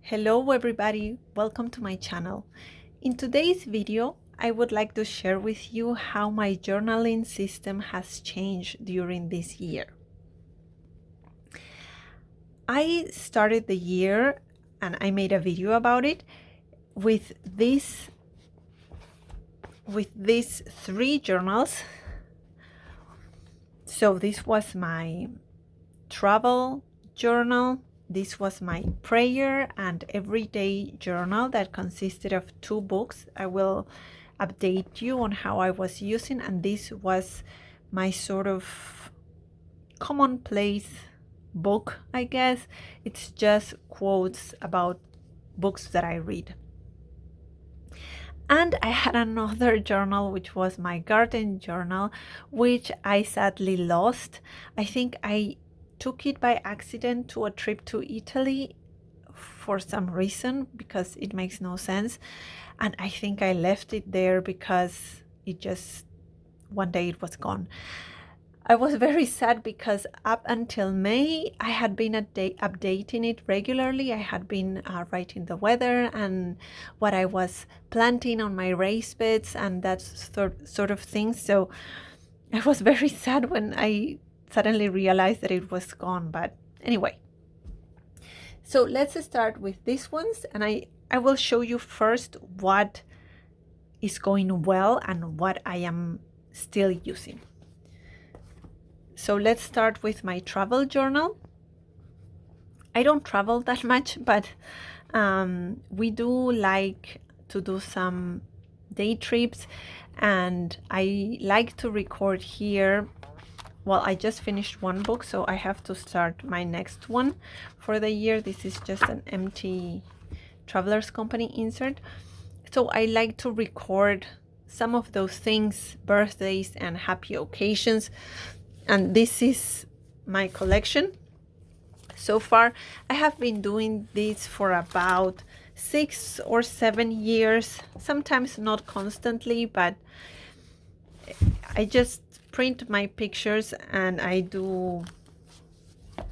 Hello everybody, welcome to my channel. In today's video, I would like to share with you how my journaling system has changed during this year. I started the year, and I made a video about it, with these three journals. So this was my travel journal, this was my prayer and everyday journal that consisted of 2 books. I will update you on how I was using, and this was my sort of commonplace book, I guess. It's just quotes about books that I read. And I had another journal, which was my garden journal, which I sadly lost. I think I took it by accident to a trip to Italy for some reason, because it makes no sense. And I think I left it there because it just, one day it was gone. I was very sad because up until May, I had been updating it regularly. I had been writing the weather and what I was planting on my raised beds and that sort of thing. So I was very sad when I suddenly realized that it was gone. But anyway, so let's start with these ones, and I will show you first what is going well and what I am still using. So let's start with my travel journal. I don't travel that much, but we do like to do some day trips, and I like to record here. Well, I just finished one book, so I have to start my next one for the year. This is just an empty Travelers Company insert. So I like to record some of those things, birthdays and happy occasions. And this is my collection. So far, I have been doing this for about 6 or 7 years, sometimes not constantly, but I just print my pictures and I do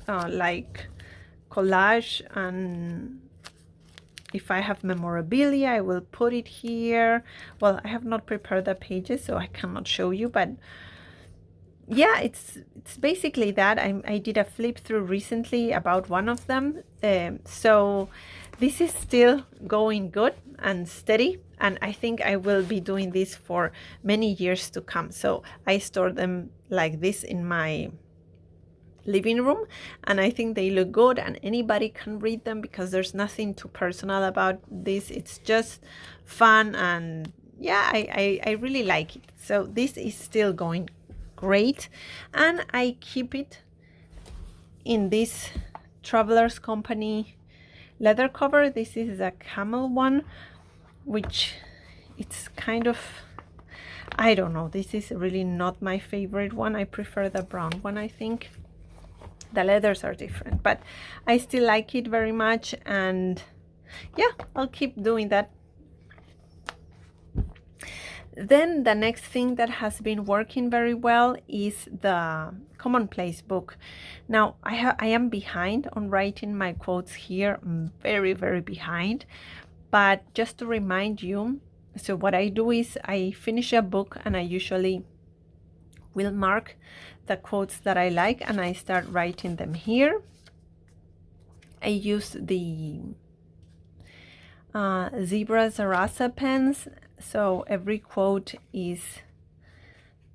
like collage, and if I have memorabilia, I will put it here. Well, I have not prepared the pages, so I cannot show you, but yeah, it's basically that. I did a flip through recently about one of them. So this is still going good and steady, and I think I will be doing this for many years to come. So I store them like this in my living room, and I think they look good and anybody can read them because there's nothing too personal about this. It's just fun, and yeah, I really like it. So this is still going great, and I keep it in this Travelers Company leather cover. This is a camel one, which it's kind of, I don't know, this is really not my favorite one. I prefer the brown one. I think the leathers are different, but I still like it very much, and yeah, I'll keep doing that. Then the next thing that has been working very well is the commonplace book. Now I am behind on writing my quotes here. I'm very behind, but just to remind you, so what I do is I finish a book and I usually will mark the quotes that I like and I start writing them here. I use the Zebra Zarasa pens, so every quote is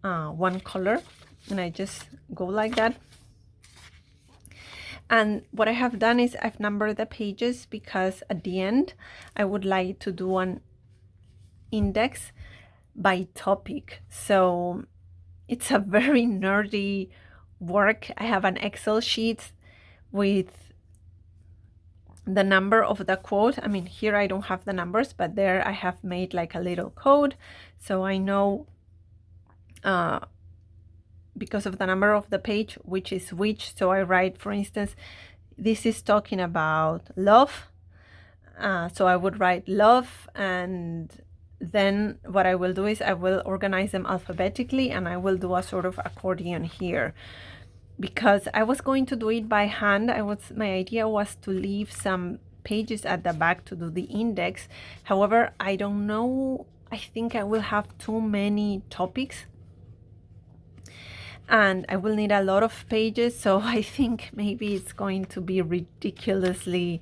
one color, and I just go like that. And what I have done is I've numbered the pages because at the end I would like to do an index by topic. So it's a very nerdy work. I have an Excel sheet with the number of the quote. I mean, here I don't have the numbers, but there I have made like a little code, so I know because of the number of the page which is which. So I write, for instance, this is talking about love, so I would write love, and then what I will do is I will organize them alphabetically, and I will do a sort of accordion here. Because I was going to do it by hand, my idea was to leave some pages at the back to do the index. However, I don't know, I think I will have too many topics and I will need a lot of pages, so I think maybe it's going to be ridiculously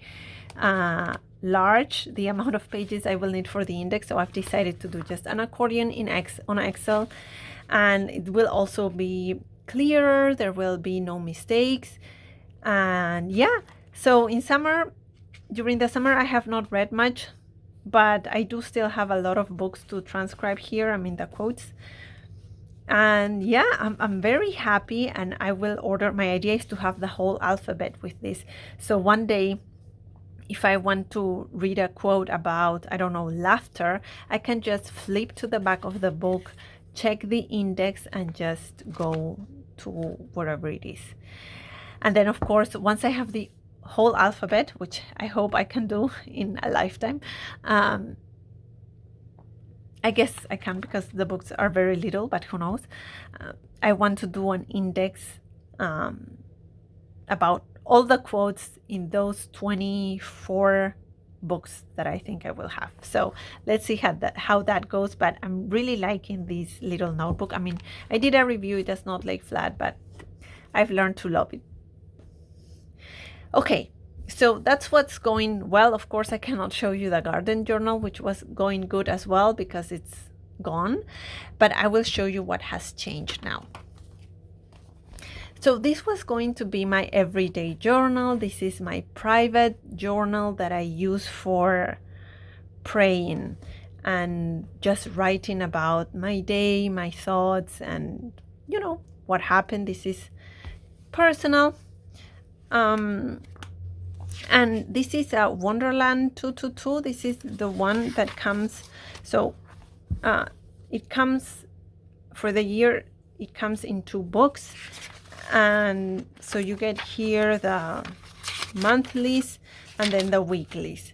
large, the amount of pages I will need for the index. So I've decided to do just an accordion on Excel, and it will also be clearer, there will be no mistakes. And yeah, so in summer, during the summer I have not read much, but I do still have a lot of books to transcribe here. I mean the quotes. And yeah, I'm very happy, and I will order. My idea is to have the whole alphabet with this. So one day, if I want to read a quote about, I don't know, laughter, I can just flip to the back of the book, check the index, and just go to wherever it is. And then, of course, once I have the whole alphabet, which I hope I can do in a lifetime, I guess I can because the books are very little, but who knows. I want to do an index about all the quotes in those 24 books that I think I will have. So let's see how that goes, but I'm really liking this little notebook. I mean, I did a review, it does not lay flat, but I've learned to love it. Okay, so that's what's going well. Of course, I cannot show you the garden journal, which was going good as well because it's gone, but I will show you what has changed now. So this was going to be my everyday journal. This is my private journal that I use for praying and just writing about my day, my thoughts, and you know, what happened. This is personal. And this is a Wonderland222. This is the one that comes, so it comes for the year, it comes in 2 books. And so you get here the monthlies and then the weeklies,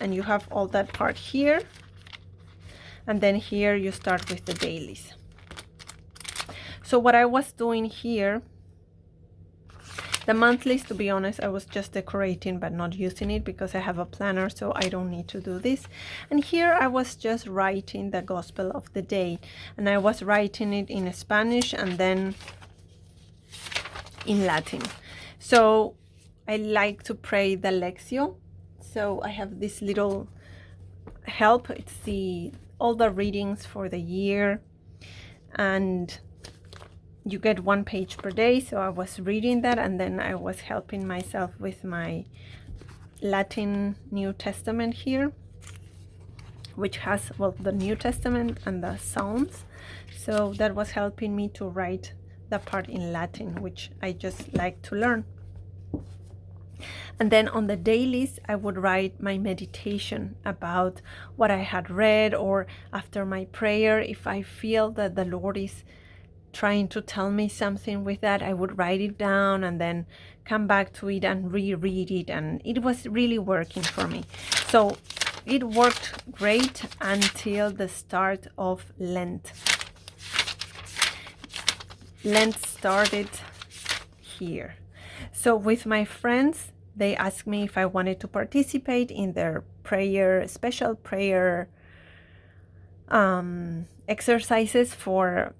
and you have all that part here, and then here you start with the dailies. So what I was doing here, the monthlies, to be honest, I was just decorating but not using it because I have a planner, so I don't need to do this. And here I was just writing the gospel of the day, and I was writing it in Spanish and then in Latin. So I like to pray the Lectio. So I have this little help. It's all the readings for the year, and you get 1 page per day. So I was reading that, and then I was helping myself with my Latin New Testament here, which has, well, the New Testament and the Psalms. So that was helping me to write the part in Latin, which I just like to learn. And then on the dailies, I would write my meditation about what I had read, or after my prayer, if I feel that the Lord is trying to tell me something with that, I would write it down and then come back to it and reread it, and it was really working for me. So it worked great until the start of Lent. Lent started here. So with my friends, they asked me if I wanted to participate in their special prayer exercises for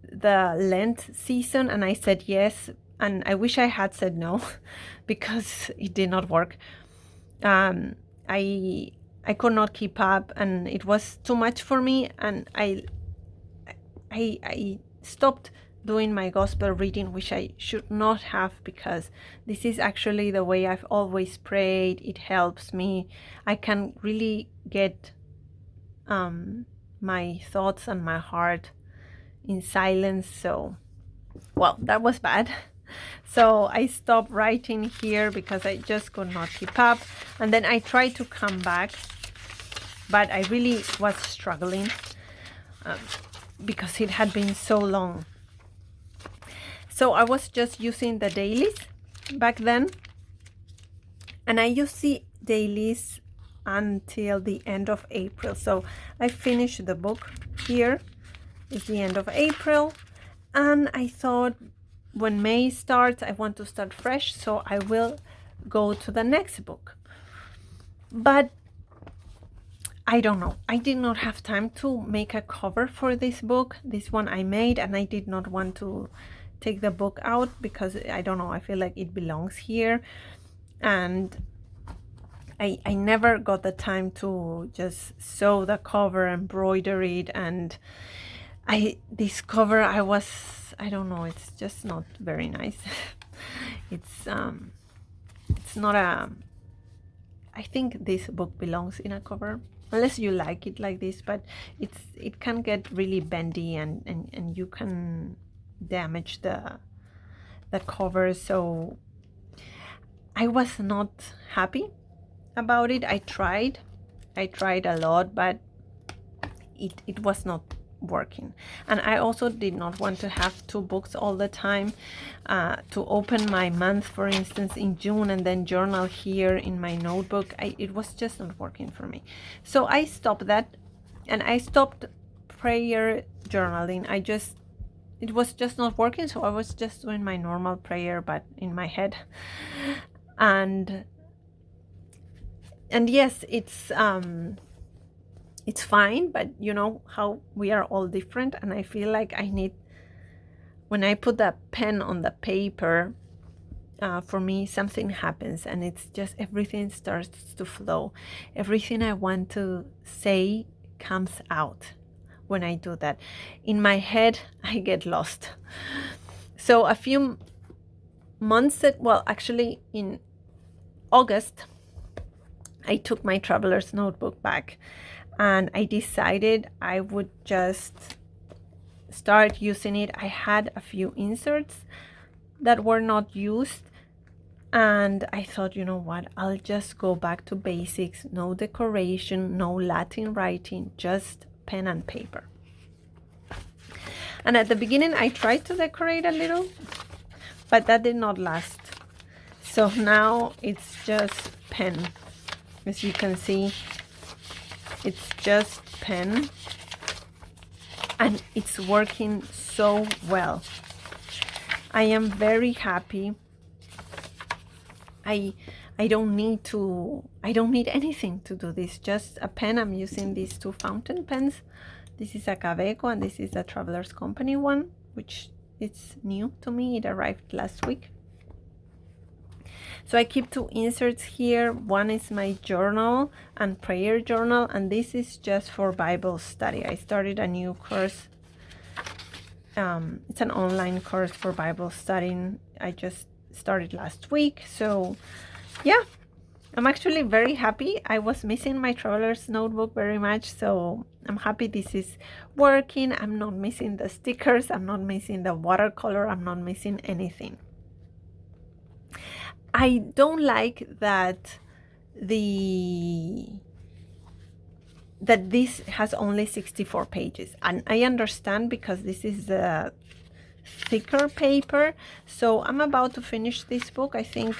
the Lent season, and I said yes, and I wish I had said no because it did not work. I could not keep up, and it was too much for me, and I stopped doing my gospel reading, which I should not have, because this is actually the way I've always prayed. It helps me. I can really get my thoughts and my heart in silence. So, well, that was bad. So I stopped writing here because I just could not keep up, and then I tried to come back, but I really was struggling because it had been so long. So I was just using the dailies back then, and I used the dailies until the end of April. So I finished the book here. It's the end of April, and I thought when May starts, I want to start fresh, so I will go to the next book. But I don't know, I did not have time to make a cover for this book. This one I made, and I did not want to take the book out because I don't know, I feel like it belongs here, and I never got the time to just sew the cover, embroider it, and this cover, I don't know, it's just not very nice. It's not a, I think this book belongs in a cover, unless you like it like this, but it can get really bendy, and you can damage the cover. So I was not happy about it. I tried a lot, but it was not working. And I also did not want to have two books all the time, to open my month, for instance, in June, and then journal here in my notebook. It was just not working for me. So I stopped that, and I stopped prayer journaling. It was just not working, so I was just doing my normal prayer, but in my head. And yes, it's fine, but you know how we are all different, and I feel like I need, when I put that pen on the paper, for me something happens, and it's just everything starts to flow. Everything I want to say comes out when I do that. In my head, I get lost. So a few months, well, actually in August, I took my traveler's notebook back, and I decided I would just start using it. I had a few inserts that were not used, and I thought, you know what, I'll just go back to basics. No decoration, no Latin writing, just pen and paper. And at the beginning I tried to decorate a little, but that did not last. So now it's just pen. As you can see, it's just pen, and it's working so well. I am very happy. I don't need anything to do this, just a pen. I'm using these two fountain pens. This is a Caveco, and this is a Traveler's Company one, which is new to me. It arrived last week. So I keep two inserts here. One is my journal and prayer journal, and this is just for Bible study. I started a new course. It's an online course for Bible studying. I just started last week. So yeah, I'm actually very happy. I was missing my traveler's notebook very much, so I'm happy this is working. I'm not missing the stickers. I'm not missing the watercolor. I'm not missing anything. I don't like that this has only 64 pages, and I understand because this is a thicker paper. So I'm about to finish this book. I think,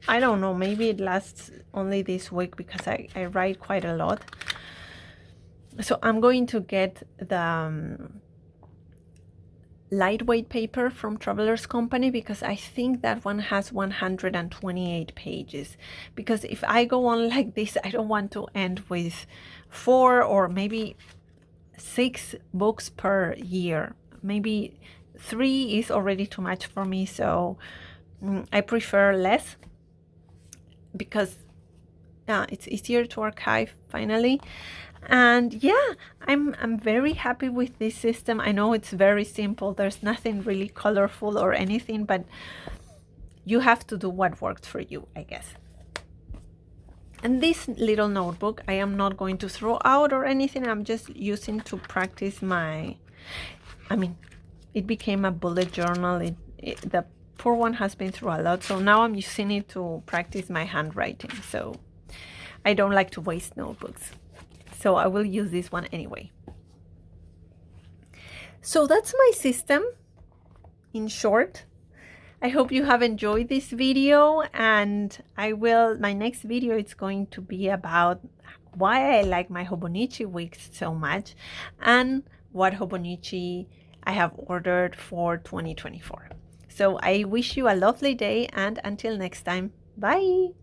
I don't know, maybe it lasts only this week because I write quite a lot. So I'm going to get the lightweight paper from Traveler's Company, because I think that one has 128 pages. Because if I go on like this, I don't want to end with 4 or maybe 6 books per year. Maybe 3 is already too much for me, so I prefer less, because it's easier to archive finally. And yeah, I'm very happy with this system. I know it's very simple. There's nothing really colorful or anything, but you have to do what worked for you, I guess. And this little notebook, I am not going to throw out or anything. I'm just using to practice it became a bullet journal. The poor one has been through a lot, so now I'm using it to practice my handwriting. So I don't like to waste notebooks. So I will use this one anyway. So that's my system in short. I hope you have enjoyed this video, and my next video is going to be about why I like my Hobonichi wigs so much, and what Hobonichi I have ordered for 2024. So I wish you a lovely day, and until next time. Bye!